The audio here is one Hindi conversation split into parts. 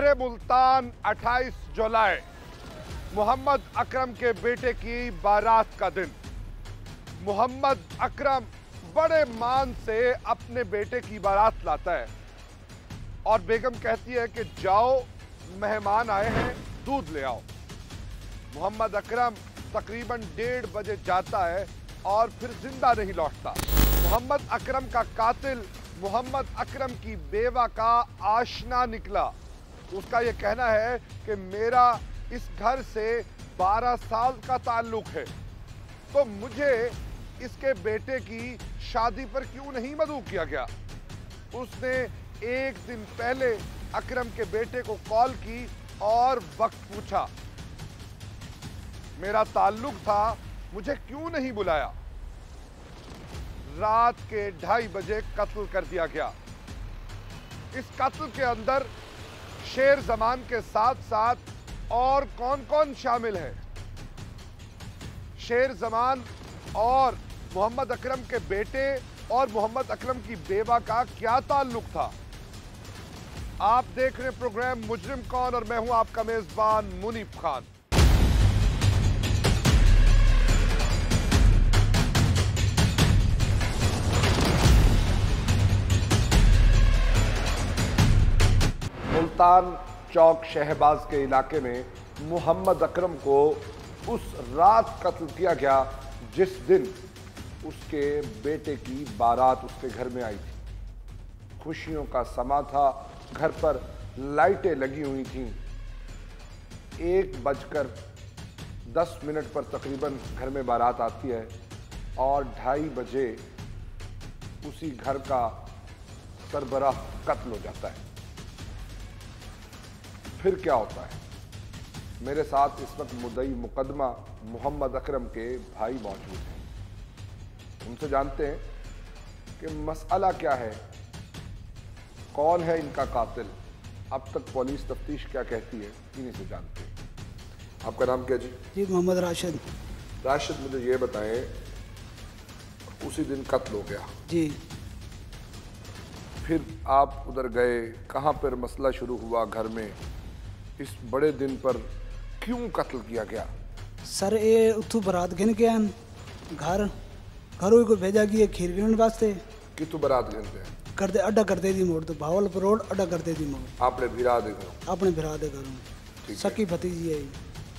शहर मुल्तान 28 जुलाई मोहम्मद अकरम के बेटे की बारात का दिन। मोहम्मद अकरम बड़े मान से अपने बेटे की बारात लाता है और बेगम कहती है कि जाओ, मेहमान आए हैं, दूध ले आओ। मोहम्मद अकरम तकरीबन 1:30 बजे जाता है और फिर जिंदा नहीं लौटता। मोहम्मद अकरम का कातिल मोहम्मद अकरम की बेवा का आशना निकला। उसका यह कहना है कि मेरा इस घर से 12 साल का ताल्लुक है, तो मुझे इसके बेटे की शादी पर क्यों नहीं मदऊ किया गया। उसने एक दिन पहले अकरम के बेटे को कॉल की और वक्त पूछा। मेरा ताल्लुक था, मुझे क्यों नहीं बुलाया। रात के 2:30 बजे कत्ल कर दिया गया। इस कत्ल के अंदर शेर जमान के साथ साथ और कौन कौन शामिल है। शेर जमान और मोहम्मद अकरम के बेटे और मोहम्मद अकरम की बेवा का क्या ताल्लुक था। आप देख रहे हैं प्रोग्राम मुजरिम कौन और मैं हूं आपका मेजबान मुनीफ खान। मुल्तान चौक शहबाज के इलाके में मोहम्मद अकरम को उस रात कत्ल किया गया जिस दिन उसके बेटे की बारात उसके घर में आई थी। खुशियों का समा था, घर पर लाइटें लगी हुई थीं। 1:10 पर तकरीबन घर में बारात आती है और 2:30 बजे उसी घर का सरबराह कत्ल हो जाता है। फिर क्या होता है। मेरे साथ इस वक्त मुद्दई मुकदमा मोहम्मद अकरम के भाई मौजूद हैं। उनसे जानते हैं कि मसला क्या है, कौन है इनका कातिल, अब तक पुलिस तफ्तीश क्या कहती है, इन्हीं से जानते हैं। आपका नाम क्या जी? जी मोहम्मद राशिद। राशिद, मुझे ये बताएं, उसी दिन कत्ल हो गया जी, फिर आप उधर गए, कहाँ पर मसला शुरू हुआ घर में, इस बड़े दिन पर क्यों कत्ल किया गया? सर ये उतू बरात गिन के आन घर घरों को भेजा गया खीर गिन वास्ते। कितु बरात गिनते हैं? करते अड्डा करते दी मोड़ तो भावलपुर रोड अड्डा करते दी मोड़। आपने भिरा दे करो? अपने भिरा दे करूँ, सकी भतीजी है।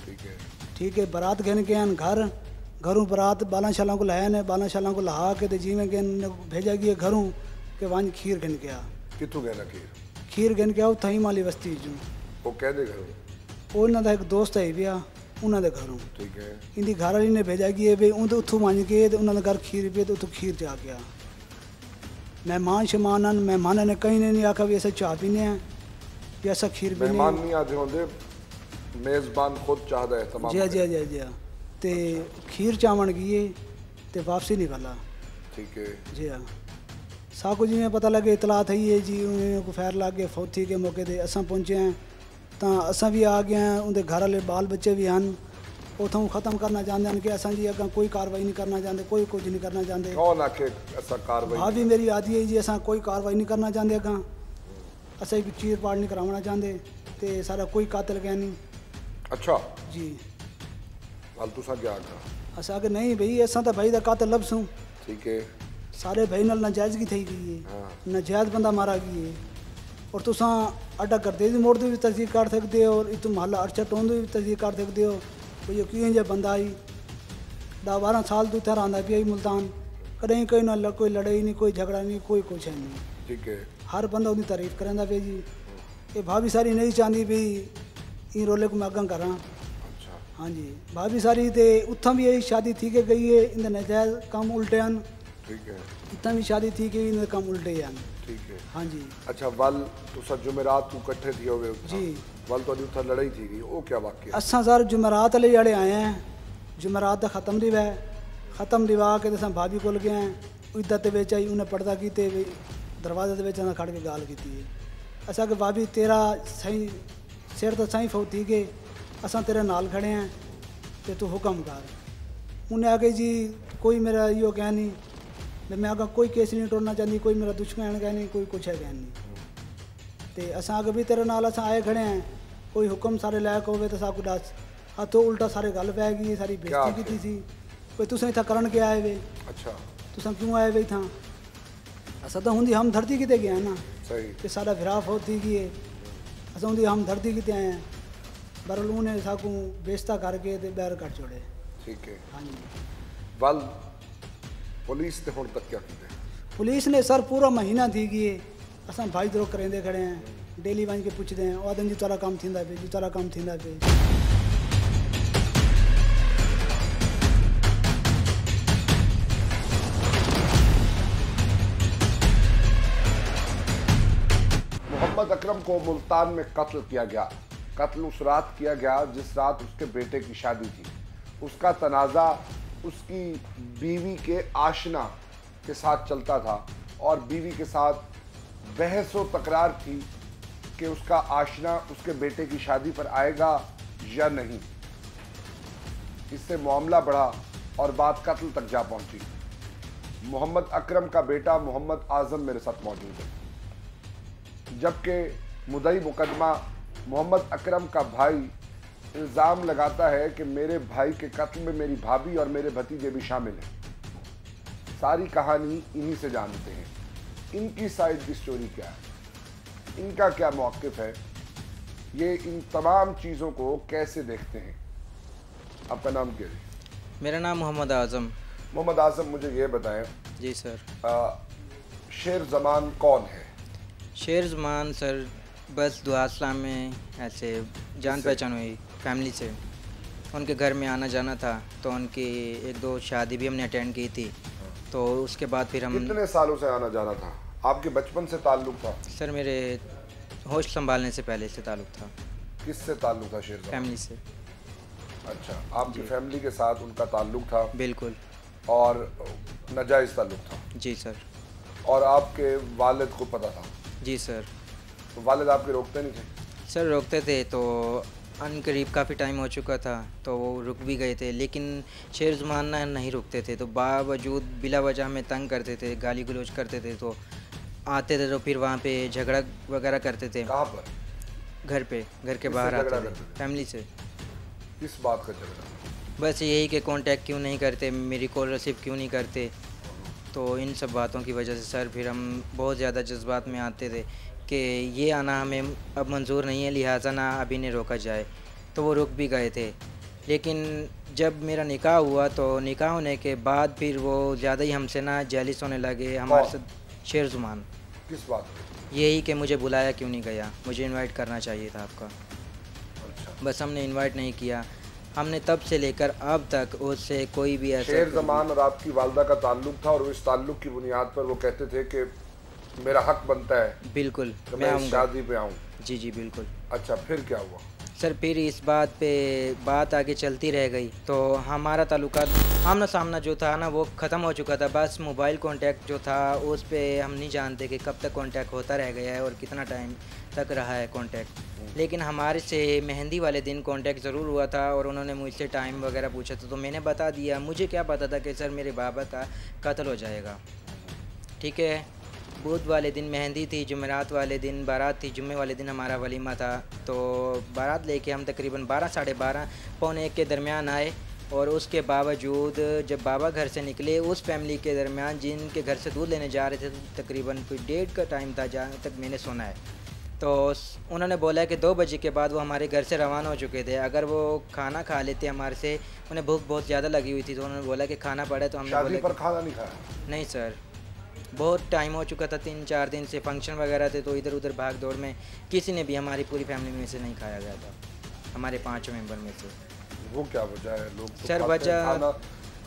ठीक है, ठीक है। बारात गिन के आन घर घरों बरात बाला शाला को लाया ने, बाला शाला को लहा के जी में गिन भेजा गया घरों के वांज खीर गिन के आ। कितु गए ना खीर गिन के आओ थई माली बस्ती जू। वो कह दे घरों? ਉਹਨਾਂ ਦਾ ਇੱਕ ਦੋਸਤ ਹੈ ਪਿਆ ਉਹਨਾਂ ਦੇ ਘਰੋਂ। ठीक है। इंदी घर वाली ने भेजा कि भी उन उतों मंज के ते उन्होंने घर खीर पे तो उतों खीर जा गया। मेहमान शमानन मेहमान ने कहीं ने नहीं आखा भी ऐसा चाह पीने हैं भी ऐसा खीर पीने। मेहमान नहीं आते होंगे, मेजबान खुद चाहता है तमाम। जी जी जी जी ते खीर चावण गई ते वापसी निकला। ठीक है जी हाँ। साकू जी में पता लगे इतला थी है जी, उन्हें को फैर लग गए फौती के मौके पर असा पहुँचे हैं तो असा भी आ गए हैं। उनके घर वाले बाल बच्चे भी हैं, उतों खत्म करना चाहते हैं कि असा जी अगर कोई कार्रवाई नहीं करना चाहते, कोई कुछ नहीं करना चाहते। कौन आखे ऐसा कार्रवाई? भाभी मेरी आदि है जी, असा कोई कार्रवाई नहीं करना चाहते अगर असा भी चीर पाड़ नहीं कराना चाहते तो सारा कोई कातिल गया नहीं। अच्छा जी फालतू सा क्या आखा? असा के नहीं भाई असा तो भाई का कातिल लभसूँ। ठीक है। सारे भाई नाल नाजायज की थी गई है। हाँ। नाजायज बंदा मारा गई है और तुसा अड्डा करते भी मोड़ भी तस्दीक कर सकते हो और इतों महल अरचा टोंद भी तस्दीक कर सकते हो। तो ये किए जो बंदा आई 10-12 साल तो इतना रहा पिया मुल्तान, कहीं कोई ना कोई लड़ाई नहीं, कोई झगड़ा नहीं, कोई कुछ है नहीं। ठीक है। हर बंदा उनकी तारीफ करेंदा पे जी। ये भाभी सारी नहीं चाहती भी इन रोले को मैं अगं करा। अच्छा। हाँ जी भाभी सारी तो उतना भी यही शादी थी के गई है, इन नजायज काम उल्टे हैं। ठीक है। इतना भी शादी थी कि इन काम उल्टे हैं। ठीक है। हाँ जी। अच्छा वल तुसा जुमेरात तू इकट्ठे थी होवे जी वल तो उथा लड़ाई थी गई, वो क्या वाकया? असा सर जुमेरात वाले जड़े आए हैं, जुमेरात का खत्म रिवा है, खत्म रिवा के अस भाभी कोल गए हैं। इद्दत बेच आई उन्हें पर्दा किते दरवाजे के खड़ के गाल की है। असा के भाभी तेरा सही सिर तो सही फौती के असा तेरे नाल खड़े हैं तो तू हुक्म कर। उन्हें आके जी कोई मेरा यो कह नहीं, मैं आगे कोई केस नहीं तोड़ना चाहती, कोई मेरा दुश्मन है नहीं, कोई कुछ है कह नहीं। तो असां अग भी तेरे नाल असां आए खड़े हैं, कोई हुक्म सारे लायक होवे तो साकू दस, हाथों उल्टा सारे गल पै गई, सारी बेइज्जती की सी कोई तुसें इत्थां करन के आए वे, अच्छा तुसां क्यों आए वे इत्थां, असां तो हुंदी हम धरती किते गए ना सही कि साडा फिराफ होती गई है, असां हुंदी हम धरती किते आए हैं, बरल उन्हें साकू बेइज्जता करके ते बैर कट छोड़े। ठीक है हाँ जी, वल पुलिस ने हुण तक क्या कीता? पुलिस ने सर पूरा महीना थी गई है, असां भाई दरो करेंदे खड़े हैं, डेली वहीं के पुछदे हैं, आदन जी तारा काम थींदा पे, जी तारा काम थींदा पे। मोहम्मद अकरम को मुल्तान में कत्ल किया गया। कत्ल उस रात किया गया जिस रात उसके बेटे की शादी थी। उसका तनाज़ा उसकी बीवी के आशना के साथ चलता था और बीवी के साथ बहस व तकरार थी कि उसका आशना उसके बेटे की शादी पर आएगा या नहीं। इससे मामला बढ़ा और बात कत्ल तक जा पहुंची। मोहम्मद अकरम का बेटा मोहम्मद आजम मेरे साथ मौजूद है, जबकि मुद्दई मुकदमा मोहम्मद अकरम का भाई इल्ज़ाम लगाता है कि मेरे भाई के कत्ल में मेरी भाभी और मेरे भतीजे भी शामिल हैं। सारी कहानी इन्हीं से जानते हैं। इनकी साइड की स्टोरी क्या है, इनका क्या मौक़िफ़ है, ये इन तमाम चीज़ों को कैसे देखते हैं। आपका नाम क्या है? मेरा नाम मोहम्मद आज़म। मोहम्मद आज़म, मुझे ये बताएं। जी सर। शेर ज़मान कौन है? शेर ज़मान सर बस दुआ इस्लाम में ऐसे जान पहचान हुई फैमिली से, उनके घर में आना जाना था, तो उनकी एक दो शादी भी हमने अटेंड की थी, तो उसके बाद फिर हम। कितने सालों से आना जाना था? आपके बचपन से ताल्लुक़ था? सर मेरे होश संभालने से पहले से ताल्लुक़ था। किससे ताल्लुक़ था? शेर ज़मान फैमिली से। अच्छा, आपकी फैमिली के साथ उनका ताल्लुक़ था? बिल्कुल। और नाजायज़ ताल्लुक़ था? जी सर। और आपके वालिद को पता था? जी सर। तो वालिद आपके रोकते नहीं थे? सर रोकते थे, तो अनकरीब काफ़ी टाइम हो चुका था तो वो रुक भी गए थे, लेकिन शेर ज़मान नहीं रुकते थे, तो बावजूद बिला वजह हमें तंग करते थे, गाली गलौज करते थे, तो आते थे तो फिर वहाँ पे झगड़ा वगैरह करते थे। कहाँ पर? घर पे, घर के बाहर आते थे फैमिली से। किस बात का झगड़ा? बस यही कि कांटेक्ट क्यों नहीं करते, मेरी कॉल रिसीव क्यों नहीं करते, तो इन सब बातों की वजह से सर फिर हम बहुत ज़्यादा जज्बात में आते थे कि ये आना हमें अब मंजूर नहीं है, लिहाजा ना अभी ने रोका जाए, तो वो रुक भी गए थे। लेकिन जब मेरा निकाह हुआ तो निकाह होने के बाद फिर वो ज़्यादा ही हमसे ना जेलिस होने लगे हमारे साथ। शेर ज़ुमान। किस बात पे? यही कि मुझे बुलाया क्यों नहीं गया, मुझे इनवाइट करना चाहिए था आपका। अच्छा। बस हमने इनवाइट नहीं किया, हमने तब से लेकर अब तक उससे कोई भी ऐसा। शेर ज़मान और आपकी वालदा का ताल्लुक़ था और इस ताल्लुक़ की बुनियाद पर वो कहते थे कि मेरा हक बनता है। बिल्कुल, मैं इस शादी पे आऊँ। जी जी बिल्कुल। अच्छा, फिर क्या हुआ? सर फिर इस बात पे बात आगे चलती रह गई, तो हमारा ताल्लुकात आमना सामना जो था ना वो ख़त्म हो चुका था। बस मोबाइल कांटेक्ट जो था उस पे हम नहीं जानते कि कब तक कांटेक्ट होता रह गया है और कितना टाइम तक रहा है कांटेक्ट। लेकिन हमारे से मेहंदी वाले दिन कांटेक्ट ज़रूर हुआ था और उन्होंने मुझसे टाइम वगैरह पूछा था, तो मैंने बता दिया। मुझे क्या पता था कि सर मेरे बाबा का कत्ल हो जाएगा। ठीक है, बुध वाले दिन मेहंदी थी, जुमेरात वाले दिन बारात थी, जुम्मे वाले दिन हमारा वलीमा था, तो बारात लेके हम तकरीबन 12 साढ़े 12 पौने 1 के दरमियान आए। और उसके बावजूद जब बाबा घर से निकले, उस फैमिली के दरमियान जिनके घर से दूध लेने जा रहे थे, तो तकरीबन कोई 1:30 का टाइम था जहाँ तक मैंने सुना है, तो उन्होंने बोला कि 2 बजे के बाद वो हमारे घर से रवाना हो चुके थे। अगर वो खाना खा लेते हमारे से, उन्हें भूख बहुत ज़्यादा लगी हुई थी, तो उन्होंने बोला कि खाना पड़ा, तो हमने शादी बोला पर खाना नहीं खाया? नहीं सर, बहुत टाइम हो चुका था, 3-4 दिन से फंक्शन वगैरह थे, तो इधर उधर भाग दौड़ में किसी ने भी हमारी पूरी फैमिली में से नहीं खाया गया था, हमारे 5 मेंबर में से। वो क्या वजह है? लोग तो सर खाते हैं वजह खाना,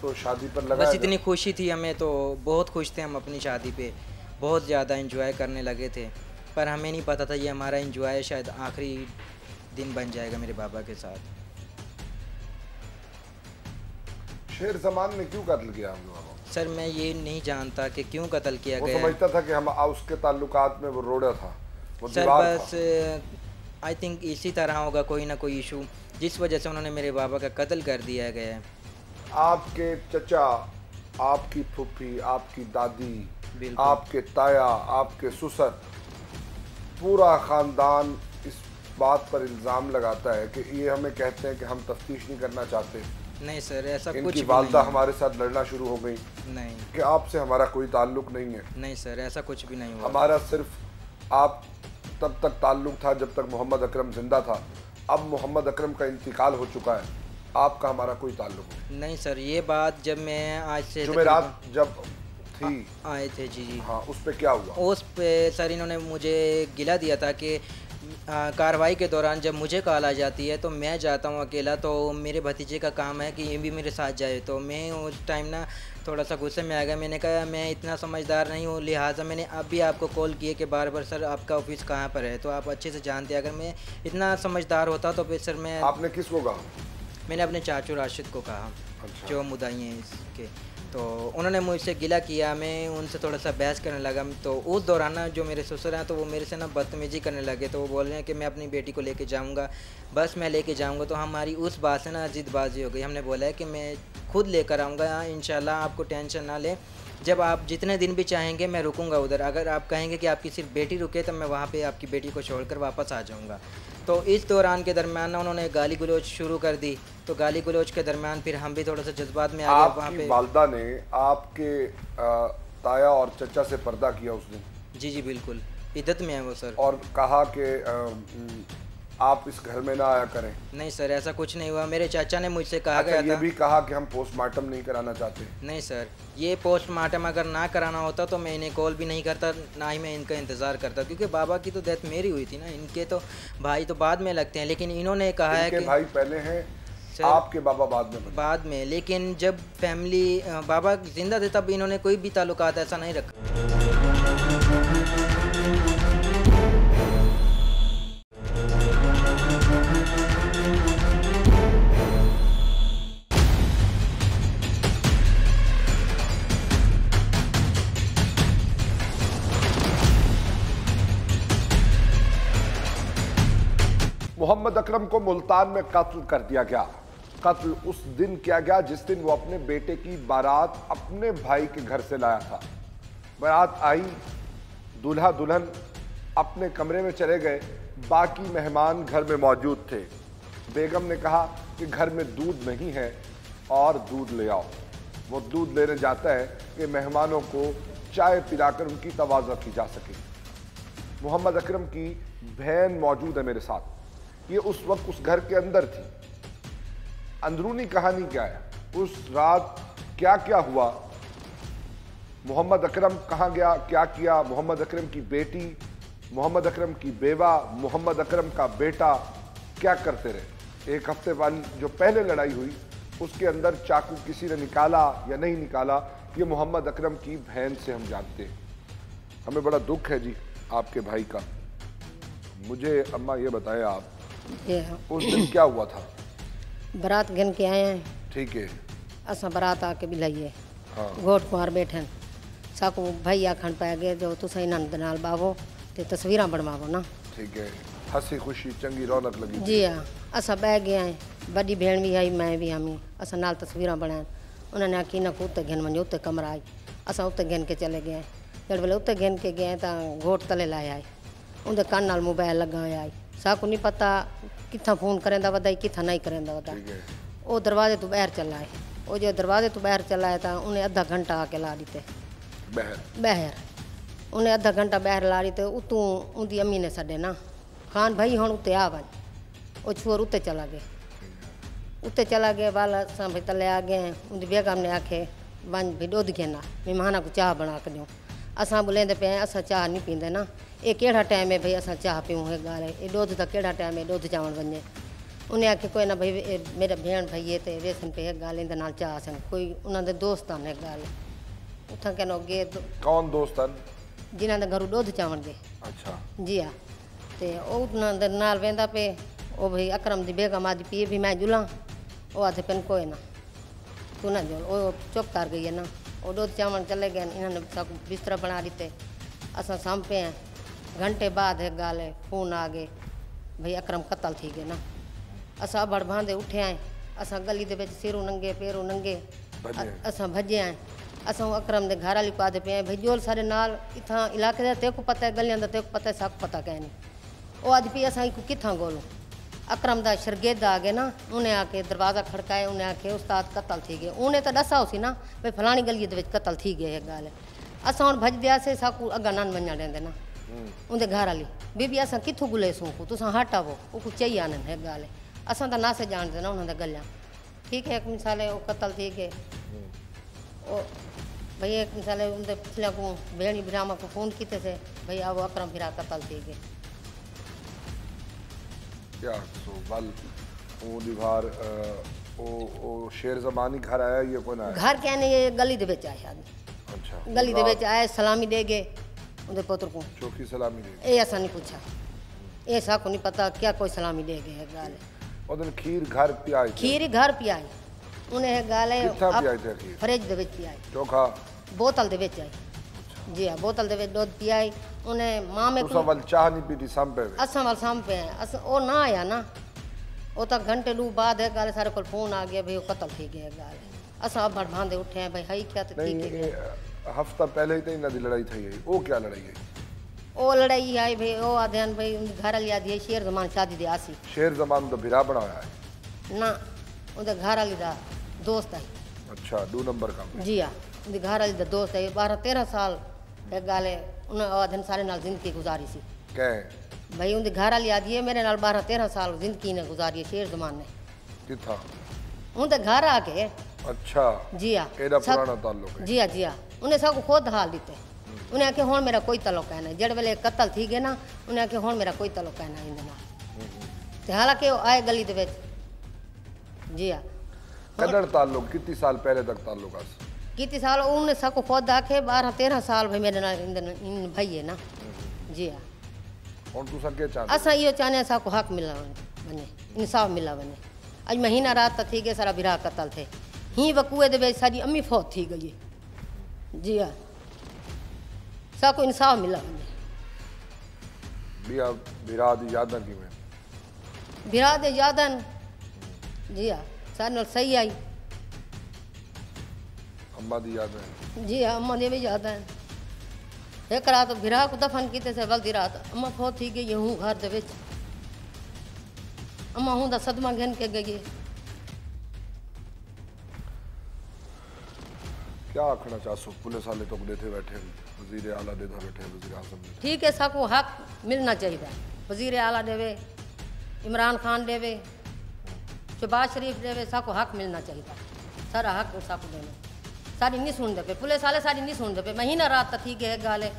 तो शादी पर लगा बस इतनी खुशी थी हमें, तो बहुत खुश थे हम अपनी शादी पे, बहुत ज़्यादा एंजॉय करने लगे थे, पर हमें नहीं पता था ये हमारा एंजॉय शायद आखिरी दिन बन जाएगा मेरे बाबा के साथ। शेर ज़मान ने क्यों कत्ल किया हम लोगों? सर मैं ये नहीं जानता कि क्यों कत्ल किया वो गया। समझता था कि हम उसके ताल्लुकात में वो रोड़ा था, वो सर दीवार बस था। आई थिंक इसी तरह होगा कोई ना कोई इशू, जिस वजह से उन्होंने मेरे बाबा का कत्ल कर दिया गया है। आपके चचा, आपकी फूफी, आपकी दादी, बिल्कुल। आपके ताया, आपके ससुर, पूरा ख़ानदान इस बात पर इल्ज़ाम लगाता है कि ये हमें कहते हैं कि हम तफ्तीश नहीं करना चाहते। नहीं सर, ऐसा कुछ इनकी भी वालदा नहीं हमारे साथ लड़ना शुरू हो गई नहीं कि आपसे हमारा कोई ताल्लुक नहीं है। नहीं सर, ऐसा कुछ भी नहीं हुआ। हमारा सिर्फ आप तब तक ताल्लुक था जब तक मोहम्मद अकरम जिंदा था। अब मोहम्मद अकरम का इंतकाल हो चुका है, आपका हमारा कोई ताल्लुक नहीं। नहीं सर, ये बात जब मैं आज से जुमेरात जब थी आए थे जी, हाँ, उस पे क्या हुआ? उस पे सर इन्होंने मुझे गिला दिया था कि कार्रवाई के दौरान जब मुझे कॉल आ जाती है तो मैं जाता हूँ अकेला, तो मेरे भतीजे का काम है कि ये भी मेरे साथ जाए। तो मैं उस टाइम ना थोड़ा सा गुस्से में आ गया। मैंने कहा मैं इतना समझदार नहीं हूँ, लिहाजा मैंने अब भी आपको कॉल किए कि बार बार सर आपका ऑफिस कहाँ पर है, तो आप अच्छे से जानते हैं। अगर मैं इतना समझदार होता तो फिर सर मैं आपने किसको कहा? मैंने अपने चाचू राशिद को कहा। अच्छा। जो मुदाई हैं इसके, तो उन्होंने मुझसे गिला किया। मैं उनसे थोड़ा सा बहस करने लगा। तो उस दौरान ना जो मेरे ससुर हैं तो वो मेरे से ना बदतमीजी करने लगे। तो वो बोल रहे हैं कि मैं अपनी बेटी को लेके जाऊंगा, बस मैं लेके जाऊंगा। तो हमारी उस बात से ना जिदबाजी हो गई। हमने बोला है कि मैं खुद लेकर आऊँगा इंशाल्लाह, आपको टेंशन ना लें। जब आप जितने दिन भी चाहेंगे मैं रुकूंगा उधर। अगर आप कहेंगे कि आपकी सिर्फ बेटी रुके तो मैं वहाँ पे आपकी बेटी को छोड़कर वापस आ जाऊँगा। तो इस दौरान के दरमियान ना उन्होंने गाली गलौज शुरू कर दी। तो गाली गलौज के दरमियान फिर हम भी थोड़ा सा जज्बात में आ गए। वहाँ पे वालदा ने आपके ताया और चचा से पर्दा किया उस दिन? जी बिल्कुल, इद्दत में है वो सर। और कहा कि आप इस घर में ना आया करें? नहीं सर, ऐसा कुछ नहीं हुआ। मेरे चाचा ने मुझसे कहा अच्छा, गया ये था। भी कहा कि हम पोस्टमार्टम नहीं कराना चाहते? नहीं सर, ये पोस्टमार्टम अगर ना कराना होता तो मैं इन्हें कॉल भी नहीं करता, ना ही मैं इनका इंतज़ार करता, क्योंकि बाबा की तो डेथ मेरी हुई थी ना। इनके तो भाई तो बाद में लगते हैं, लेकिन इन्होंने कहा है कि भाई पहले हैं, आपके बाबा बाद में? बाद में। लेकिन जब फैमिली बाबा जिंदा थे तब इन्होंने कोई भी ताल्लुकात ऐसा नहीं रखा। मोहम्मद अकरम को मुल्तान में कत्ल कर दिया गया। कत्ल उस दिन किया गया जिस दिन वो अपने बेटे की बारात अपने भाई के घर से लाया था। बारात आई, दूल्हा दुल्हन अपने कमरे में चले गए, बाकी मेहमान घर में मौजूद थे। बेगम ने कहा कि घर में दूध नहीं है और दूध ले आओ। वो दूध लेने जाता है कि मेहमानों को चाय पिलाकर उनकी तवाज़ा की जा सके। मोहम्मद अकरम की बहन मौजूद है मेरे साथ। ये उस वक्त उस घर के अंदर थी। अंदरूनी कहानी क्या है, उस रात क्या क्या हुआ, मोहम्मद अकरम कहाँ गया, क्या किया, मोहम्मद अकरम की बेटी, मोहम्मद अकरम की बेवा, मोहम्मद अकरम का बेटा क्या करते रहे। एक हफ्ते वाली जो पहले लड़ाई हुई उसके अंदर चाकू किसी ने निकाला या नहीं निकाला, ये मोहम्मद अकरम की बहन से हम जानते हैं। हमें बड़ा दुख है जी आपके भाई का। मुझे अम्मा ये बताएं आप, उस दिन क्या हुआ था? बारात गिन के आए हैं। ठीक है। असा बारात आके बिलाइए। हाँ। घोट कुंवार बैठन साकू भाई आखन पै गए जो तुस इन्होंने नाल बावो ते तस्वीरां बनवावो ना। ठीक है, हंसी खुशी चंगी रौनक लगी। जी हाँ, असा बह गए हैं। बड़ी भेण भी आई, मैं भी आमी। असा नाल तस्वीरां बनाए। उन्होंने आखी ना को उत्ते गिन वञो, उत्ते कमरा आई। असा उत्ते गिन के चले गए। जड़ वेले उत्ते गिन के गए तो घोट तले लाए आए। उनके कन नाल मोबाइल लगा होया आई। साकू नहीं पता कितना फोन करेंदा वधाई कितना नहीं करेंदा वधाई। वो दरवाजे तो बाहर चला है। वो जो दरवाजे तो बाहर चला है तो उन्हें आधा घंटा आके ला दी थे बाहर। उन्हें आधा घंटा बाहर ला दी तो उतू उनकी अम्मी ने सडे ना खान भाई हुण उत्ते आ वन। वो छोर उत्ते चला गए। उत्ते चला गए वाल असां भाई तले आ गए। उनकी बेगम ने आखे वन भी दुध घेना मेहमान को चाह बना के ॾियो। असां बुलेंदे पे असां चाह नहीं पींदे ना। ये केड़ा टाइम है भाई असां चाह पीऊँ। है गाल ये दुध तो केड़ा टाइम है दुध चावण वञे। उन्हें आखे कोई ना भाई मेरा भेण भाई ये ते वेसन पे है गाल इंदे नाल चाह सन कोई उन्होंने दोस्त आन है गाल उठा के नो गे। कौन दोस्त आन? जिन्हां दे घरों दुध चावण दे। अच्छा जी हाँ। ते उन्होंने दे नाल वेंदा पे ओ भाई अकरम दी बेगम आज पी भी मैं जुला। वो आते पेन कोई ना तू ना जुल। वो चुप कर गई है ना। वो दुध चावण चले गए। इन्होंने सब बिस्तर बना दिते। असां सामपे हैं। घंटे बाद है गाल फोन आ गए भाई अकरम कत्ल थी गए ना। असां बड़ बांधे उठे आए। असां गली दे विच सिरों नंगे पैरों नंगे असां भजे आए। असां अकरम दे घर वाली पादे पे भाई जोल सारे नाल इथां इलाके दा तेको पता है गलियां दा तेको पता है सब पता कहनी ओ अज भी असां को किथां गोलो अकरम दा शरगेद आ गए ना उन्हें आके दरवाज़ा खड़काए उन्हें आके उस्ताद कतल थी गए उन्हें तो दसा उसी ना भाई फलानी गली दे विच कतल थी गए एक गाल असां हुण भज दियासीं साकू अगा नान मञा ॾेंदे ना उनके घर वाली बीबी असां किथों गुलेसूं को तुसां हटावो उको चई आनन एक गाल असां तो नासे जानते ना उन्होंने गलियां ठीक है एक मिसाल वो कतल थी गए ओ भाई एक मिसाल उनके पिछले को भेड़ी ब्राह्मण को फ़ोन किए थे भाई आओ अकरम फिरा कतल थी गए क्या सो बल वो दीवार ओ शेर जमानी घर आया ये कौन आया घर क्या नहीं ये गली दे विच आया आदमी अच्छा गली दे विच आए सलामी दे गए उनके पुत्र को चौकी सलामी दे ये ऐसा नहीं पूछा ये साको नहीं पता क्या कोई सलामी दे गए गाल और दिन खीर घर पियाई खीर घर पियाई उन्हें गाल कितना पियाई थे खीर फ्रिज दे विच पियाई चोखा बोतल दे विच आई जी हाँ बोतल दे विच दूध पियाई उन्हें माँ में तुसा वल चाह नहीं पीती संपे असां वाल साम पे हैं अस ओ ना आया ना वो तो घंटे दू बाद है गाल सारे को फोन आ गया भाई वो कतल थी गया गाल असां भर भांदे उठे हैं भाई हई क्या तो ठीक नहीं है ये हफ्ता पहले ही तो इन्हां दी लड़ाई थी है वो क्या लड़ाई है ओ लड़ाई आई भाई ओ आध्यान भाई उनके घर वाली आदि है शेर जमान शादी दे आसी शेर जमान तो भिरा बनाया है ना उनके घर वाली दा दोस्त आई अच्छा 2 नंबर का जी हाँ उनके घर वाली दा दोस्त आई 12-13 साल एक गाल उन्हें आधन सारे नाल जिंदगी गुजारी सी कह भाई उनके घर वाली आदि है मेरे नाल 12-13 साल जिंदगी ने गुजारी है शेर जमान ने किथा उनके घर आके अच्छा जी हाँ एड़ा पुराना ताल्लुक है जी हाँ उन्हें सब खुद हाल दिते उन्हें आखे हुण मेरा कोई तल्लुक है ना जड़ वेले कतल थी गए ना उन्हें आखे हुण मेरा कोई तल्लुक है ना इनदे नाल ते हालांकि वो आए गली दे विच जी हाँ कदर ताल्लुक कितनी साल पहले तक ताल्लुक है कितने साल उन्हें सब खुद आखे 12-13 साल भाई मेरे नाल इन भाई है ना जी हाँ और तुसा क्या चाहते असां इहो चाहने असां को हक मिला वने इंसाफ मिला वने अज महीना रात तक थी गए सारा बिरा कतल थे ही वकूए दे विच साडी अम्मी फौत थी गई है जी हाँ साको इंसाफ मिला वने बिया बिरा दी यादां की में बिरा दे यादन जी हाँ सारे नाल सही आई अम्मा दी यादां जी हाँ अम्मा ने भी याद है एक रात बिरा को दफन किते से बल्दी रात अम्मा फौत थी गई हूँ घर दे विच अम्मा हूँ दा सदमा घन के गई क्या आखना चाहसो पुलिस वाले तो देते बैठे वजीर आला देता बैठे वजीर आजम देता ठीक है साको हक मिलना चाहिए वजीर आला देवे इमरान खान देवे शहबाज शरीफ देवे साको हक मिलना चाहिए सारा हक साको देना सारी नहीं सुनते पे पुलिस वाले सारी नहीं सुनते पे महीना रात तक ठीक है गाले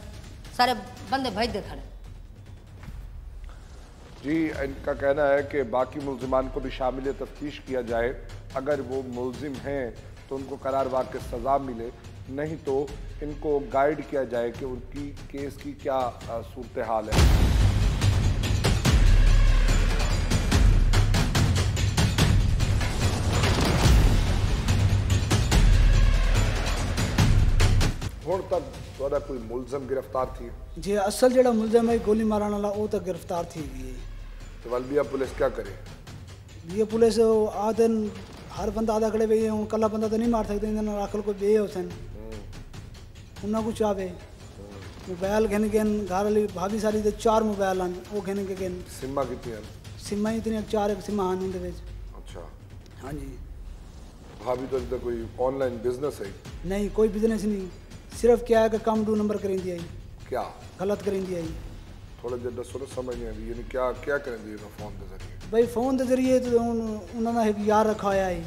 सारे बंदे भेज दे खड़े जी इनका कहना है कि बाकी मुल्जिमान को भी शामिल तफ्तीश किया जाए अगर वो मुल्जिम हैं तो उनको करार वाक़ सज़ा मिले नहीं तो इनको गाइड किया जाए कि उनकी केस की क्या सूरत हाल है। हुण तक थोड़ा कोई मुलजम गिरफ्तार थी जी असल जड़ा मुलजम है गोली मारण वाला वो तो गिरफ्तार थी गई है तो वलबिया पुलिस क्या करे ये पुलिस आदन हर बंदा आधा खड़े हुए हूँ कला बंदा तो नहीं मार सकते इन्हें आखल को बे हुसन उन्हें कुछ आवे मोबाइल घन गन घर वाली भाभी सारी दे 4 मोबाइल हैं वो घन के गन सिम्मा कितनी है सिम्मा इतनी 4 सिम्मा हैं उनके विच अच्छा हाँ जी भाभी तो इधर कोई ऑनलाइन बिजनेस है नहीं कोई बिजनेस नहीं सिर्फ क्या है कि कम 2 नंबर करें दिया क्या गलत करें दिया थोड़ा जरा दसो समझ नहीं आई यानी क्या क्या करें दिए फोन के जरिए भाई फोन के जरिए तो उन्होंने एक यार रखा हुआ है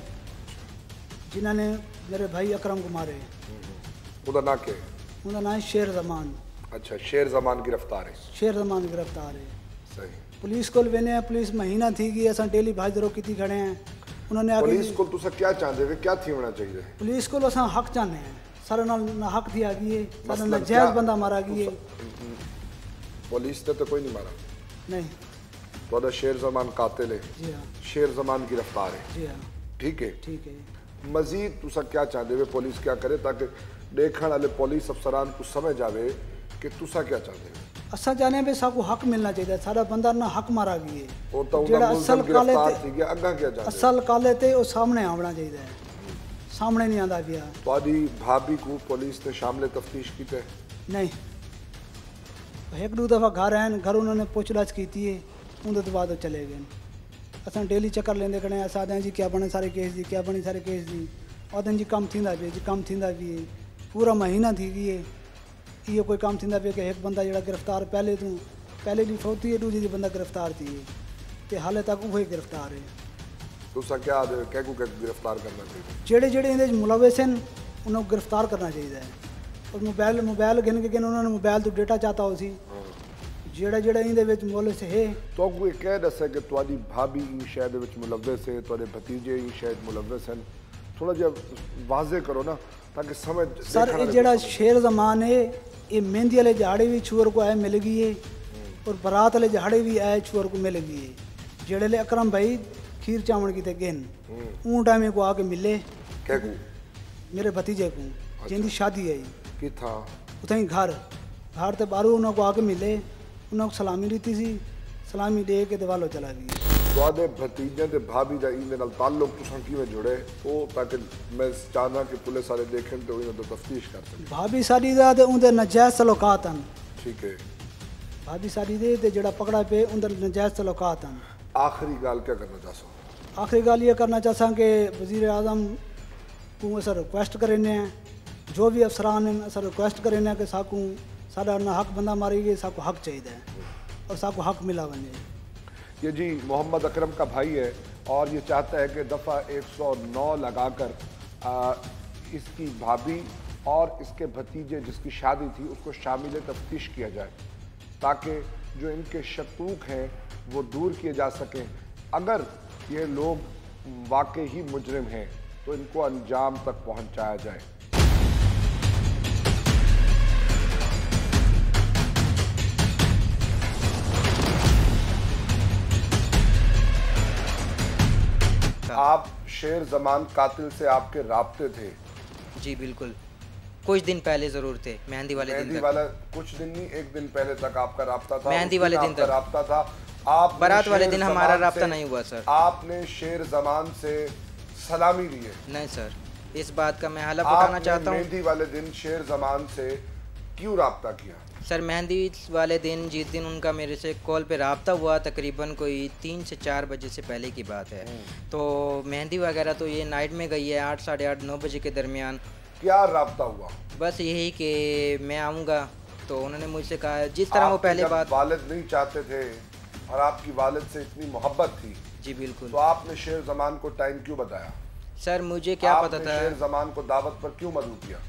जिन्होंने मेरे भाई अकरम को मारे उधर ना के उनका नाम है शेर जमान अच्छा शेर जमान गिरफ्तार है शेर जमान गिरफ्तार है सही पुलिस को वेने हैं पुलिस महीना थी कि असा डेली भाजरो की खड़े हैं उन्होंने आगे पुलिस को तुसा क्या चाहते वे क्या थी होना चाहिए पुलिस को असा हक चाहते हैं सारे नाल ना हक थी आ गई है सारे मतलब नाजायज क्या? बंदा मारा गई है पुलिस ने तो कोई नहीं मारा नहीं तो शेर जमान कातिल है जी हाँ शेर जमान गिरफ्तार है जी हाँ ठीक है ठीक है मजीद तुसा क्या चाहते वे पुलिस क्या करे ताकि देखने वाले पुलिस अफसरान को समझ आवे कि तुसा क्या चाहते हो असा जाने पे सबको हक मिलना चाहिए सारा बंदा ना हक मारा गई है वो तो जेड़ा उनका असल मुलजम काले गिरफ्तार ते थी गया अग्गा क्या चाहते असल काले ते वो सामने आना चाहिए सामने नहीं आंदा पिया। ਤੁਹਾਡੀ ਭਾਬੀ को पुलिस ने शामिल तफ्तीश की थे? नहीं, एक दो दफ़ा घर आए, घर उन्होंने पुछताछ की है, उनके बाद चले गए। असां डेली चक्कर लेंदे कने असां आखदे जी क्या बने सारे केस दी, क्या बने सारे केस दी। आखदे जी कम थींदा पिया जी, कम थींदा पिया। पूरा महीना थी गई है, ये कोई कम थींदा पिया कि एक बंदा जड़ा गिरफ्तार पहले दी फौती है, दूजी दी बंदा गिरफ्तार थी है ते हाले तक वही गिरफ्तार है। तुसा क्या कहू के गिरफ्तार करना चाहिए? जेड़े जेड़े इहदे मुलविस हैं उन्हें गिरफ्तार करना चाहिए है। और मोबाइल गिन के उन्होंने मोबाइल तो डेटा चाहता हो सी जेड़ा जेड़ा इहदे विच मुलविस है। तो कोई कह दसे कि तुहाडी भाभी इन शय दे विच मुलविस है, तुहाडे भतीजे इन शय मुलविस हैं, थोड़ा जिहा वाज़े करो ना ताकि समझ। सर ये जेड़ा शेर जमान है ये मेहंदी वाले झाड़े भी छुअर को आए मिल गई है और बारात वाले झाड़े भी आए छुअर को मिल गई है। जेड़े ले अकरम भाई खीर चावल की थे गेन ऊँ टाइम को आके मिले क्या को? मेरे भतीजे को जिंदी शादी आई कि था उतनी घर ते बारू उन्होंने को आके मिले, उन्होंने सलामी दी सी, सलामी दे के दिवालो चला गई। तुहाडे भतीजे ते भाभी दा इहदे नाल ताल्लुक तुसां किवें जुड़े ओ ताकि मैं चाहना कि पुलिस वाले देखें तो इन्हां दी तफ्तीश कर सकें। भाभी साडी दा ते उनदे नजायज तल्लुकात हैं। ठीक है, भाभी साडी दे ते जेड़ा पकड़ा पे उनदे नजायज तल्लुकात हैं। आखिरी गाल क्या करना चाहसो? आखिरी गाल ये करना चाहता कि वज़ीर आज़म को अस रिक्वेस्ट करें जो भी अफसरान हैं अस रिक्वेस्ट करें कि साकू साडा ना हक बंदा मारी गए, साकू हक चाहिए और साकू हक मिला बने। ये जी मोहम्मद अकरम का भाई है और ये चाहता है कि दफ़ा 109 लगाकर इसकी भाभी और इसके भतीजे जिसकी शादी थी उसको शामिल तफ्तीश किया जाए ताकि जो इनके शकूक हैं वो दूर किए जा सकें। अगर ये लोग वाकई ही मुजरिम हैं तो इनको अंजाम तक पहुंचाया जाए। आप शेर जमान कातिल से आपके राब्ते थे? जी बिल्कुल, कुछ दिन पहले ज़रूर थे, मेहंदी वाले दिन तक। कुछ दिन नहीं, एक दिन पहले तक आपका राब्ता था। मेहंदी वाले दिन तक राब्ता था। आप बारात वाले दिन हमारा राब्ता नहीं हुआ सर। आपने शेर जमान से सलामी ली है? नहीं सर, इस बात का मैं हलफ उठाना चाहता हूँ। मेहंदी वाले दिन शेर जमान से क्यों राब्ता किया? सर मेहंदी वाले दिन जिस दिन उनका मेरे से कॉल पे राब्ता हुआ तकरीबन कोई 3 से 4 बजे से पहले की बात है। तो मेहंदी वगैरह तो ये नाइट में गई है 8, साढ़े 8, 9 बजे के दरमियान। क्या राब्ता हुआ? बस यही कि मैं आऊँगा, तो उन्होंने मुझसे कहा जिस तरह वो पहले बात। वालिद नहीं चाहते थे और आपकी वालिद से इतनी मोहब्बत थी? जी बिल्कुल। तो आपने शेर जमान को टाइम क्यों बताया? सर मुझे क्या पता था। शेर जमान को दावत पर क्यों मदऊ किया?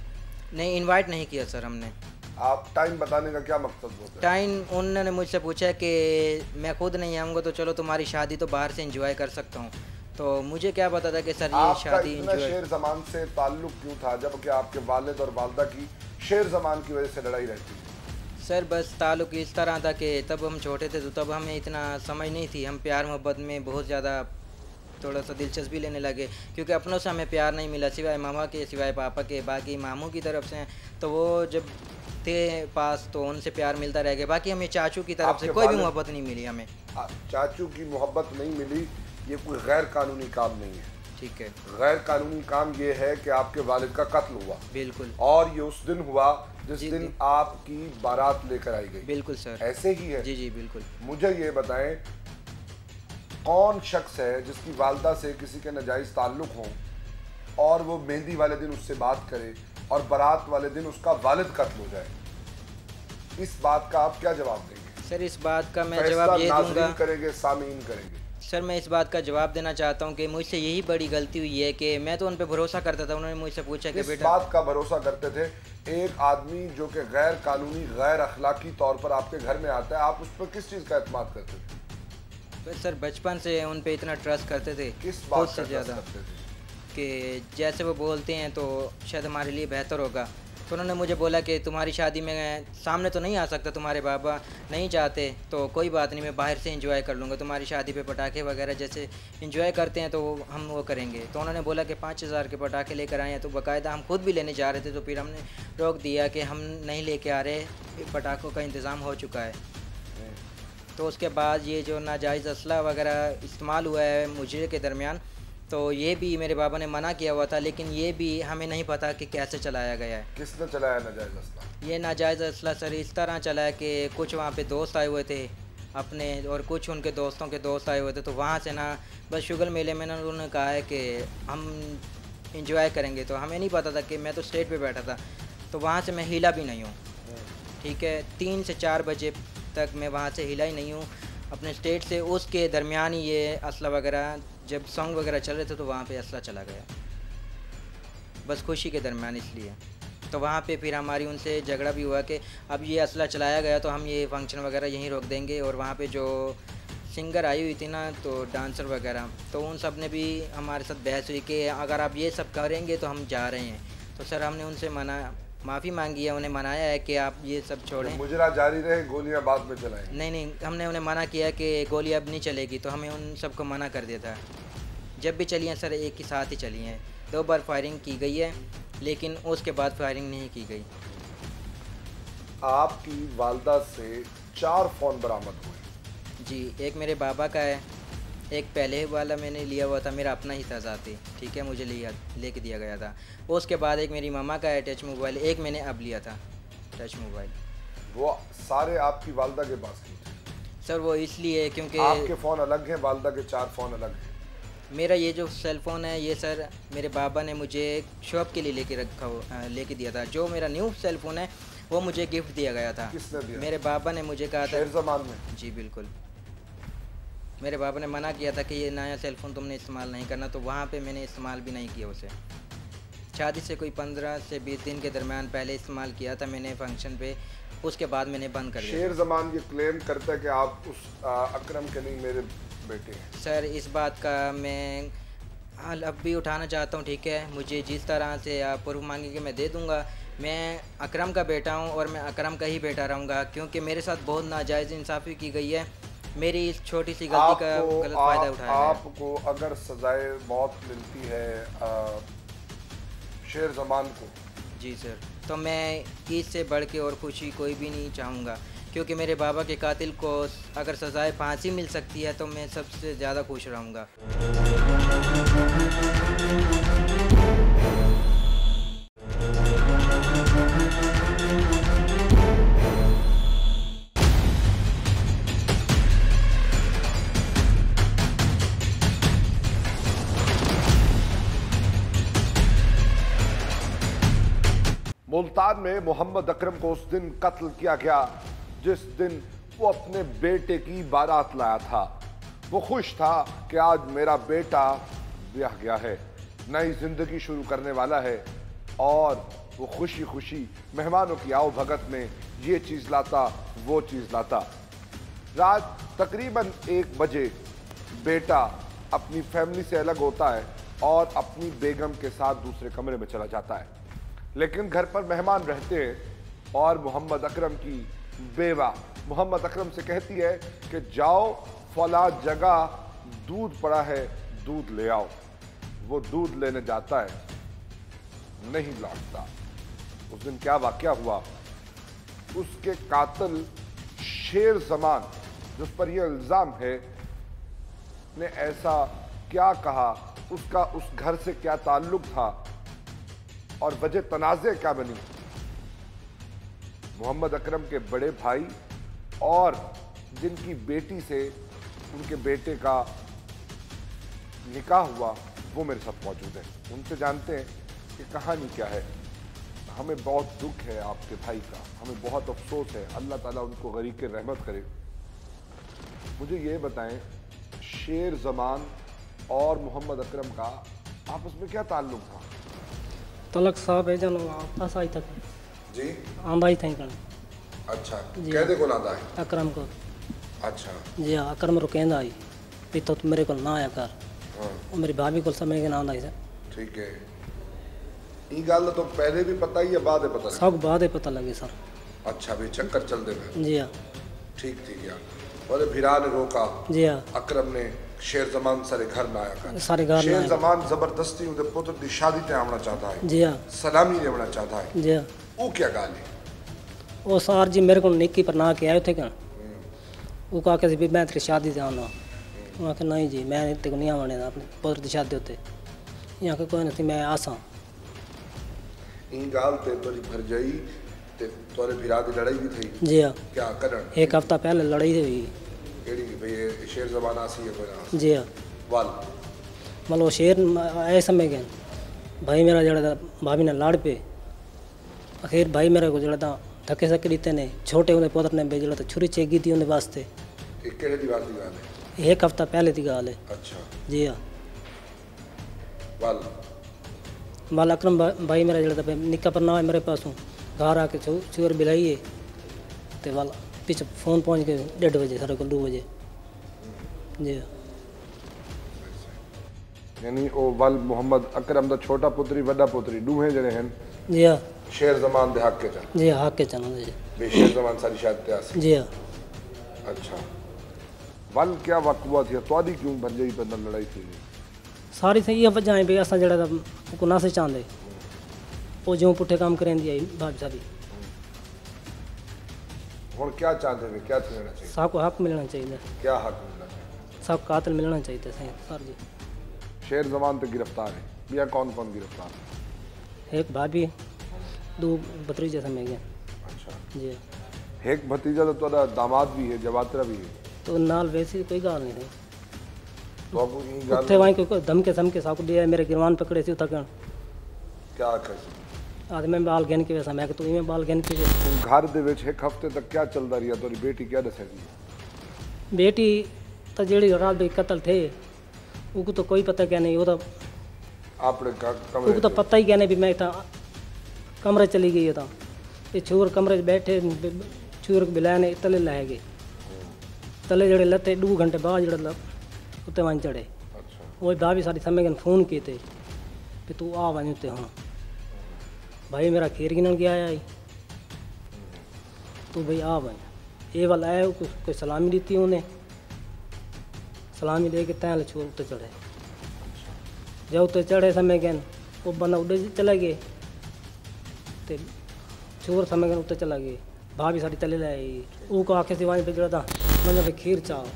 नहीं, इनवाइट नहीं किया सर हमने। आप टाइम बताने का क्या मकसद होता है? टाइम उन्होंने मुझसे पूछा कि मैं खुद नहीं आऊँगा तो चलो तुम्हारी शादी तो बाहर से एंजॉय कर सकता हूँ। तो मुझे क्या पता था कि सर ये शादी एंजॉय। शेर जमान से ताल्लुक क्यों था जबकि आपके वालिद और वालदा की शेर जमान की वजह से लड़ाई रहती है? सर बस ताल्लुक इस तरह था कि तब हम छोटे थे तो तब हमें इतना समझ नहीं थी, हम प्यार मोहब्बत में बहुत ज़्यादा थोड़ा सा दिलचस्पी लेने लगे क्योंकि अपनों से हमें प्यार नहीं मिला सिवाय मामा के, सिवाय पापा के, बाकी मामू की तरफ से। तो वो जब थे पास तो उनसे प्यार मिलता रह गया, बाकी हमें चाचू की तरफ से कोई भी मोहब्बत नहीं मिली हमें। चाचू की मोहब्बत नहीं मिली, ये कोई गैर कानूनी काम नहीं है। ठीक है। गैर कानूनी काम ये है कि आपके वालिद का कत्ल हुआ। बिल्कुल। और ये उस दिन हुआ जिस दिन आपकी बारात लेकर आई गई। बिल्कुल सर, ऐसे ही है? जी जी बिल्कुल। मुझे ये बताएं कौन शख्स है जिसकी वालदा से किसी के नाजायज़ ताल्लुक़ हो और वो मेहंदी वाले दिन उससे बात करे और बारात वाले दिन उसका वालिद कत्ल हो जाए? इस बात का आप क्या जवाब देंगे? सर इस बात का मैं जवाब ये दूंगा, करेंगे सामीन करेंगे। सर मैं इस बात का जवाब देना चाहता हूँ कि मुझसे यही बड़ी गलती हुई है कि मैं तो उन पर भरोसा करता था। उन्होंने मुझसे पूछा कि बेटा, बात का भरोसा करते थे? एक आदमी जो कि गैर कानूनी गैर अखलाकी तौर पर आपके घर में आता है, आप उस पर किस चीज़ का एतमाद करते थे? बस सर बचपन से उन पे इतना ट्रस्ट करते थे, किस बात से ज़्यादा कि जैसे वो बोलते हैं तो शायद हमारे लिए बेहतर होगा। तो उन्होंने मुझे बोला कि तुम्हारी शादी में सामने तो नहीं आ सकता, तुम्हारे बाबा नहीं चाहते, तो कोई बात नहीं, मैं बाहर से एंजॉय कर लूँगा, तुम्हारी शादी पे पटाखे वगैरह जैसे एंजॉय करते हैं तो हम वो करेंगे। तो उन्होंने बोला कि 5000 के पटाखे लेकर आए हैं, तो बाकायदा हम खुद भी लेने जा रहे थे, तो फिर हमने रोक दिया कि हम नहीं लेके आ रहे, पटाखों का इंतज़ाम हो चुका है। तो उसके बाद ये जो नाजायज़ असला वगैरह इस्तेमाल हुआ है मुजरे के दरमियान, तो ये भी मेरे बाबा ने मना किया हुआ था, लेकिन ये भी हमें नहीं पता कि कैसे चलाया गया है। किसने चलाया नाजायज असला? ये नाजायज़ असला सर इस तरह चला है कि कुछ वहाँ पे दोस्त आए हुए थे अपने, और कुछ उनके दोस्तों के दोस्त आए हुए थे। तो वहाँ से ना बस शुगर मेले में ना उन्होंने कहा है कि हम इंजॉय करेंगे। तो हमें नहीं पता था कि मैं तो स्टेज पे बैठा था, तो वहाँ से मैं हिला भी नहीं हूँ। ठीक है, 3 से 4 बजे तक मैं वहाँ से हिला ही नहीं हूँ अपने स्टेज से। उसके दरमियान ही ये असला वगैरह, जब सॉन्ग वगैरह चल रहे थे तो वहाँ पे असला चला गया, बस खुशी के दरमियान इसलिए। तो वहाँ पे फिर हमारी उनसे झगड़ा भी हुआ कि अब ये असला चलाया गया तो हम ये फंक्शन वगैरह यहीं रोक देंगे। और वहाँ पे जो सिंगर आई हुई थी ना, तो डांसर वगैरह, तो उन सब ने भी हमारे साथ बहस हुई कि अगर आप ये सब करेंगे तो हम जा रहे हैं। तो सर हमने उनसे माफ़ी मांगी है, उन्हें मनाया है कि आप ये सब छोड़ें, मुजरा जारी रहे, गोलियां बाद में चलाएं। नहीं, हमने उन्हें मना किया कि गोली अब नहीं चलेगी। तो हमें उन सबको मना कर दिया था। जब भी चली हैं सर एक ही साथ ही चली हैं। 2 बार फायरिंग की गई है, लेकिन उसके बाद फायरिंग नहीं की गई। आपकी वालदा से 4 फ़ोन बरामद हुए। जी, एक मेरे बाबा का है, एक पहले वाला मैंने लिया हुआ था, मेरा अपना ही था ज़ाती, ठीक है, मुझे लेके दिया गया था। उसके बाद एक मेरी मामा का है टच मोबाइल, एक मैंने अब लिया था टच मोबाइल। वो सारे आपकी वालदा के पास क्यों थे? सर वो इसलिए क्योंकि आपके फ़ोन अलग हैं, वालदा के 4 फ़ोन अलग हैं। मेरा ये जो सेल फ़ोन है ये सर मेरे बाबा ने मुझे शॉप के लिए लेके दिया था। जो मेरा न्यू सेल फ़ोन है वो मुझे गिफ्ट दिया गया था। किसने दिया? मेरे बाबा ने मुझे कहा था। शेर ज़मान में? जी बिल्कुल, मेरे बाबा ने मना किया था कि ये नया सेल फ़ोन तुमने इस्तेमाल नहीं करना, तो वहाँ पे मैंने इस्तेमाल भी नहीं किया उसे। शादी से कोई 15 से 20 दिन के दरमियान पहले इस्तेमाल किया था मैंने फंक्शन पे, उसके बाद मैंने बंद कर दिया। शेर ज़मान ये क्लेम करता है कि आप उस अकरम के नहीं मेरे बेटे हैं। सर इस बात का मैं अब भी उठाना चाहता हूँ, ठीक है, मुझे जिस तरह से आप प्रूफ मांगेंगे मैं दे दूँगा। मैं अकरम का बेटा हूँ और मैं अकरम का ही बेटा रहूँगा, क्योंकि मेरे साथ बहुत नाजायज़ इंसाफ़ी की गई है। मेरी इस छोटी सी गलती का गलत फ़ायदा उठाया है। आपको अगर सजाए मौत मिलती है शेर ज़मान को, जी सर, तो मैं इससे बढ़ के और खुशी कोई भी नहीं चाहूँगा, क्योंकि मेरे बाबा के कातिल को अगर सजाए फांसी मिल सकती है तो मैं सबसे ज़्यादा खुश रहूँगा। मुल्तान में मोहम्मद अकरम को उस दिन कत्ल किया गया जिस दिन वो अपने बेटे की बारात लाया था। वो खुश था कि आज मेरा बेटा ब्याह गया है, नई जिंदगी शुरू करने वाला है, और वो खुशी खुशी मेहमानों की आओ भगत में ये चीज़ लाता वो चीज़ लाता। रात तकरीबन 1 बजे बेटा अपनी फैमिली से अलग होता है और अपनी बेगम के साथ दूसरे कमरे में चला जाता है, लेकिन घर पर मेहमान रहते हैं और मोहम्मद अकरम की बेवा मोहम्मद अकरम से कहती है कि जाओ फला जगह दूध पड़ा है, दूध ले आओ। वो दूध लेने जाता है, नहीं लौटता। उस दिन क्या वाकया हुआ, उसके कातिल शेर ज़मान जिस पर यह इल्ज़ाम है ने ऐसा क्या कहा, उसका उस घर से क्या ताल्लुक था और वजह तनाज़े क्या बनी। मोहम्मद अकरम के बड़े भाई और जिनकी बेटी से उनके बेटे का निकाह हुआ वो मेरे साथ मौजूद है। उनसे जानते हैं कि कहानी क्या है। हमें बहुत दुख है आपके भाई का, हमें बहुत अफसोस है, अल्लाह ताला उनको गरीक रहमत करे। मुझे ये बताएं, शेर ज़मान और मोहम्मद अकरम का आपस में क्या ताल्लुक था? तलक साहब है जन आपस आई तक जी आंदा ही थे कन। अच्छा, कहदे को लादा है? अकरम को। अच्छा जी हाँ, अकरम रुकेंदा आई भी तो मेरे को ना आया कर। हाँ और मेरी भाभी को समय के नाम आई सर। ठीक है, ये गल तो पहले भी पता ही है बाद में पता सब बाद ही पता लगे सर। अच्छा भी चक्कर चल दे में। जी हाँ ठीक ठीक है। बोले भिरा ने रोका, जी हाँ, अकरम ने शेर ज़मान सारे घर में आया कर। सारे घर शेर में ज़मान जबरदस्ती उनके पुत्र की शादी ते आना चाहता है, जी हाँ, सलामी देना चाहता है। जी हाँ। वो क्या गाल है? वो सार जी मेरे को निक्की पर ना के आए थे क्या, वो कहा कि भी मैं तेरी शादी से आना। वहाँ के नहीं जी मैं इतने को नहीं आने अपने पुत्र की शादी होते यहाँ के कोई नहीं मैं आसा इन गाल ते तोरी भरजाई ते तोरे भिरा दी लड़ाई भी थी जी हाँ क्या करन एक हफ्ता पहले लड़ाई हुई केड़ी भई ये शेर जबान आसी है कोई ना जी हाँ वाल मतलब वो शेर ऐसे समय गए भाई मेरा जड़ा भाभी ने लाड़ पे आखिर भाई मेरे को जड़ा था धक्के सके दीते ने छोटे उन्हें पुत्र ने भेजला तो छुरी चेगी थी उन्हें वास्ते एक केड़े दीवार दी गाल है एक हफ्ता पहले की गाल है अच्छा जी हाँ वाल माल अक्रम भाई मेरा जड़ा था निक्का पर ना है मेरे पास हूँ घर आके चूर बिलाई है तो वाल पीछे फ़ोन पहुँच के 1:30 बजे सारे को 2 बजे जी हाँ यानी ओ वाल मोहम्मद अकरम दा छोटा पुत्री बड़ा पुत्री दूहे जने हैं जी हाँ शेर जमान दे हक के चल जी हाँ के चना जी बेशेर जमान सारी शायद ते आसी जी हाँ अच्छा वाल क्या वक़्त थी तोदी क्यों भरजाई पे न लड़ाई थी सारी से ये वजह है भी असां जड़ा को ना से चांदे वो जो पुठे काम करेंदी आई भाभी साहब हुन क्या चाहते हैं क्या लेना चाहिए सबको हक मिलना चाहिए क्या हक मिलना चाहिए सब कातिल मिलना चाहिए सही सर जी शेर जमान ते गिरफ्तार है भैया कौन कौन गिरफ्तार है एक भाभी 2 भतीजे समय गया अच्छा जी एक भतीजा तो तोड़ा दामाद भी है जवातरा भी है तो नाल वैसी कोई गाल नहीं थी तो अब ये गाल उत्थे वहीं कोई धमके समके साकू दिया मेरे गिरवान पकड़े सी उतकन क्या कैसे आज मैं बाल गन के वैसा मैं कि तू इवें बाल गन के घर दे विच एक हफ्ते तक क्या चलता रहा तोरी बेटी क्या दसेगी बेटी तो जेड़ी रात भी कत्ल थे उनको तो कोई पता क्या नहीं वो तो अपने कमरे उनको तो पता ही क्या नहीं भी मैं था कमरे चली गई था ये छोर कमरे बैठे छोर को बिलाया ने तले लाए गए तले जड़े लते 2 घंटे बाद जड़ा उत्ते वहीं चढ़े अच्छा वो भाभी सारी समय फोन किए थे कि तू आ वहीं उत्ते हाँ भाई मेरा खीर गिनन गया आई तू भाई आ वहीं ये वाला आया कोई सलामी दी थी उन्हें सलामी दे के तैल छोर उत्ते चढ़े जब उत्ते चढ़े समय गन वो बंदा उड़े चला गए तो छोर समय गन उत्ते चला गए भाभी सारी चले लाई वो को आखे से वहीं पे जड़ा था मैंने खीर चाहो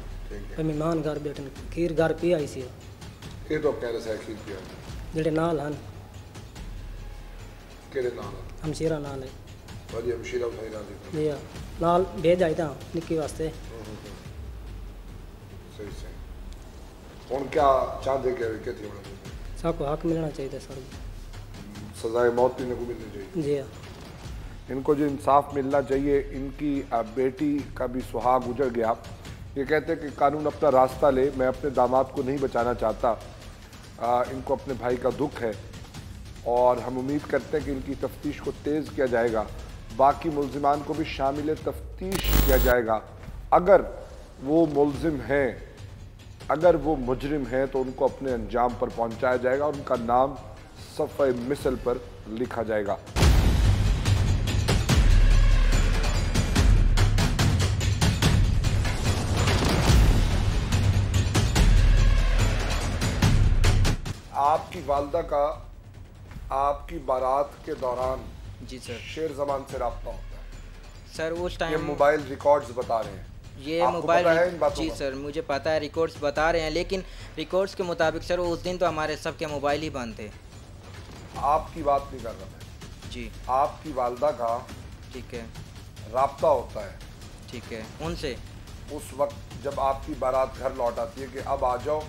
पे मेहमान घर बैठे खीर घर पी आई सी ये तो कह रहे खीर पिया जेड़े नाल हन केड़े नाल हमशीरा नाल है वजी मशीरा भाई राजी जी हाँ नाल भेज आई था निक्की वास्ते सही सही हुन क्या चाहते के थी होना सबको हक मिलना चाहिए सर सजाए मौत भी को मिलनी चाहिए जी हाँ इनको जो इंसाफ मिलना चाहिए इनकी बेटी का भी सुहाग उजड़ गया ये कहते हैं कि कानून अपना रास्ता ले मैं अपने दामाद को नहीं बचाना चाहता इनको अपने भाई का दुख है और हम उम्मीद करते हैं कि इनकी तफ्तीश को तेज़ किया जाएगा बाकी मुल्जिमान को भी शामिल तफ्तीश किया जाएगा अगर वो मुल्जिम हैं अगर वो मुजरिम हैं तो उनको अपने अंजाम पर पहुंचाया जाएगा और उनका नाम सफ़े मिसल पर लिखा जाएगा। आपकी वालदा का आपकी बारात के दौरान जी सर शेर जमान से रब्ता होता है सर उस ये टाइम मोबाइल रिकॉर्ड्स बता रहे हैं ये आपको मोबाइल पता है इन बातों जी का? सर मुझे पता है रिकॉर्ड्स बता रहे हैं लेकिन रिकॉर्ड्स के मुताबिक सर उस दिन तो हमारे सबके मोबाइल ही बंद थे आपकी बात नहीं कर रहा मैं जी आपकी वालदा का ठीक है रब्ता होता है ठीक है उनसे उस वक्त जब आपकी बारात घर लौट आती है कि अब आ जाओ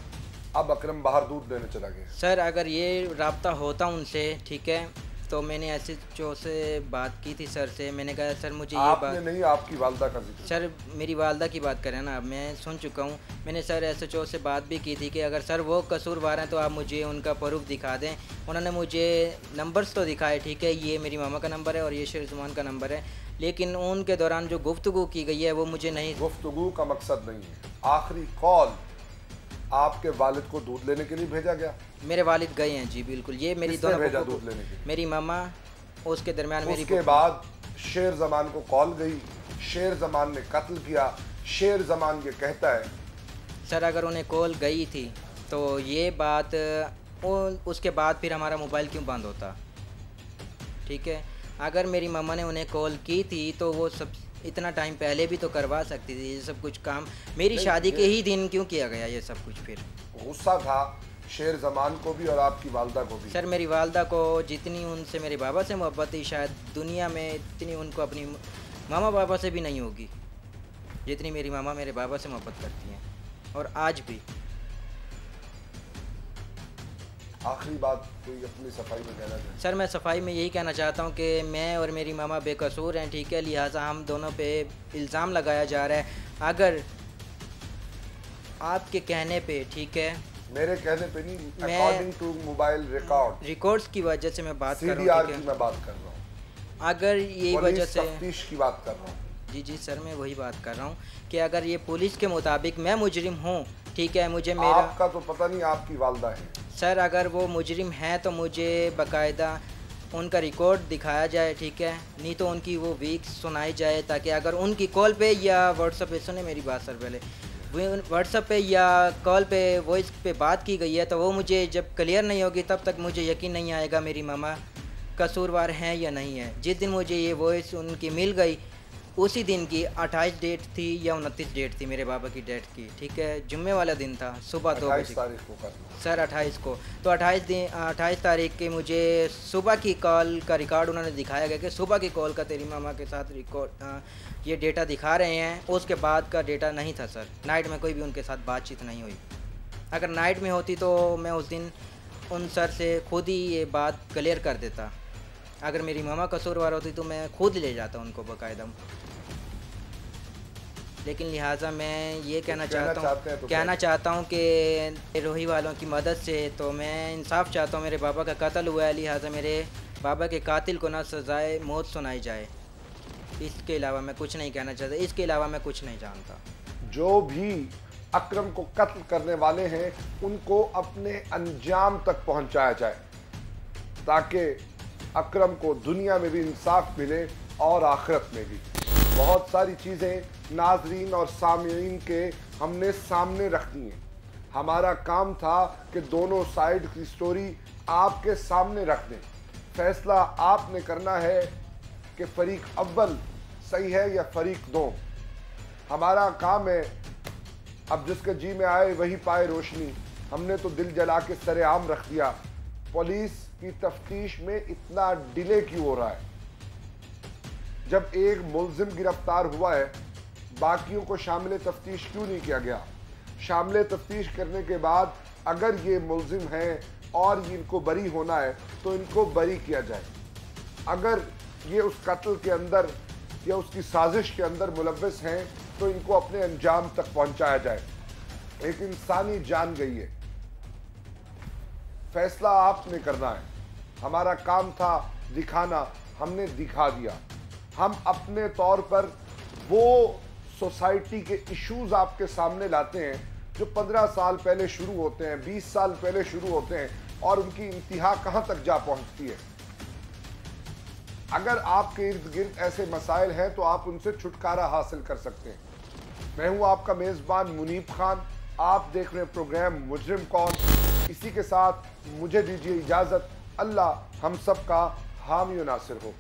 अब अकरम बाहर दूध देने चला गया सर अगर ये रब्ता होता उनसे ठीक है तो मैंने ऐसे चो से बात की थी सर से मैंने कहा सर मुझे ये आपने बात नहीं आपकी वालदा का जिक्र सर मेरी वालदा की बात करें ना मैं सुन चुका हूँ मैंने सर एस एच ओ से बात भी की थी कि अगर सर वो कसूरवार हैं तो आप मुझे उनका प्रूफ दिखा दें उन्होंने मुझे नंबर्स तो दिखाए ठीक है ये मेरी मामा का नंबर है और ये शेर जुमान का नंबर है लेकिन उनके दौरान जो गुफ्तगू की गई है वो मुझे नहीं गुफ्तगू का मकसद नहीं है आखिरी कॉल आपके वालिद को दूध लेने के लिए भेजा गया मेरे वालिद गए हैं जी बिल्कुल ये मेरी किसने दोनों भेजा को- दूध लेने के लिए मेरी मामा उसके दरमियान मेरी उसके बाद शेर जमान को कॉल गई शेर जमान ने कत्ल किया शेर जमान ये कहता है सर अगर उन्हें कॉल गई थी तो ये बात उसके बाद फिर हमारा मोबाइल क्यों बंद होता ठीक है अगर मेरी मामा ने उन्हें कॉल की थी तो वो सब इतना टाइम पहले भी तो करवा सकती थी ये सब कुछ काम। मेरी शादी के ही दिन क्यों किया गया ये सब कुछ? फिर गुस्सा था शेर जमान को भी और आपकी वालदा को भी। सर मेरी वालदा को जितनी उनसे मेरे बाबा से मोहब्बत थी शायद दुनिया में इतनी उनको अपनी मामा बाबा से भी नहीं होगी जितनी मेरी मामा मेरे बाबा से मोहब्बत करती हैं, और आज भी। आखिरी बात कोई अपनी सफाई में कहना चाहें? सर मैं सफाई में यही कहना चाहता हूँ कि मैं और मेरी मामा बेकसूर हैं, ठीक है, लिहाजा हम दोनों पे इल्ज़ाम लगाया जा रहा है। अगर आपके कहने पे, ठीक है, मेरे कहने पे नहीं, अकॉर्डिंग टू मोबाइल रिकॉर्ड्स की वजह से मैं बात कर रहा हूँ, की मैं बात कर रहा हूँ, अगर ये वजह से तफ्तीश की बात कर रहा हूँ। जी सर मैं वही बात कर रहा हूँ कि अगर ये पुलिस के मुताबिक मैं मुजरिम हूँ, ठीक है, मुझे मेरा आपका तो पता नहीं, आपकी वालदा है सर, अगर वो मुजरिम हैं तो मुझे बाकायदा उनका रिकॉर्ड दिखाया जाए, ठीक है, नहीं तो उनकी वो वीक सुनाई जाए, ताकि अगर उनकी कॉल पे या व्हाट्सएप पे, सुने मेरी बात सर, पहले व्हाट्सएप पे या कॉल पे वॉइस पे बात की गई है तो वो मुझे जब क्लियर नहीं होगी तब तक मुझे यकीन नहीं आएगा मेरी मामा कसूरवार हैं या नहीं है। जिस दिन मुझे ये वॉइस उनकी मिल गई उसी दिन की 28 डेट थी या 29 डेट थी मेरे बाबा की डेट की, ठीक है, जुम्मे वाला दिन था, सुबह 2 बजे सर 28 को। तो 28 तारीख के मुझे सुबह की कॉल का रिकॉर्ड उन्होंने दिखाया गया कि सुबह की कॉल का तेरी मामा के साथ रिकॉर्ड ये डेटा दिखा रहे हैं, उसके बाद का डेटा नहीं था सर। नाइट में कोई भी उनके साथ बातचीत नहीं हुई। अगर नाइट में होती तो मैं उस दिन उन सर से खुद ही ये बात क्लियर कर देता। अगर मेरी मामा कसूरवार होती तो मैं खुद ले जाता उनको बाकायदा। लेकिन लिहाजा मैं ये कहना चाहता हूँ कि रोही वालों की मदद से तो मैं इंसाफ चाहता हूँ। मेरे बाबा का कत्ल हुआ है, लिहाजा मेरे बाबा के कातिल को ना सजाए मौत सुनाई जाए। इसके अलावा मैं कुछ नहीं कहना चाहता, इसके अलावा मैं कुछ नहीं जानता। जो भी अकरम को कत्ल करने वाले हैं उनको अपने अंजाम तक पहुंचाया जाए ताकि अकरम को दुनिया में भी इंसाफ मिले और आखिरत में भी। बहुत सारी चीज़ें नाजरीन और सामीन के हमने सामने रखी हैं। हमारा काम था कि दोनों साइड की स्टोरी आपके सामने रख दें। फैसला आपने करना है कि फरीक अव्वल सही है या फरीक दो। हमारा काम है अब जिसके जी में आए वही पाए रोशनी। हमने तो दिल जला के सरेआम रख दिया। पुलिस की तफ्तीश में इतना डिले क्यों हो रहा है? जब एक मुलजिम गिरफ्तार हुआ है बाकियों को शामिल तफ्तीश क्यों नहीं किया गया? शामिल तफ्तीश करने के बाद अगर ये मुलजिम हैं और इनको बरी होना है तो इनको बरी किया जाए। अगर ये उस कत्ल के अंदर या उसकी साजिश के अंदर मुलव्वस हैं तो इनको अपने अंजाम तक पहुंचाया जाए। एक इंसानी जान गई है, फैसला आपने करना है। हमारा काम था दिखाना, हमने दिखा दिया। हम अपने तौर पर वो सोसाइटी के इश्यूज आपके सामने लाते हैं जो 15 साल पहले शुरू होते हैं, 20 साल पहले शुरू होते हैं और उनकी इंतहा कहां तक जा पहुंचती है। अगर आपके इर्द गिर्द ऐसे मसाइल हैं तो आप उनसे छुटकारा हासिल कर सकते हैं। मैं हूं आपका मेज़बान मुनीब खान। आप देख रहे हैं प्रोग्राम मुजरिम कौन। इसी के साथ मुझे दीजिए इजाज़त। अल्लाह हम सब का हामी नासिर हो।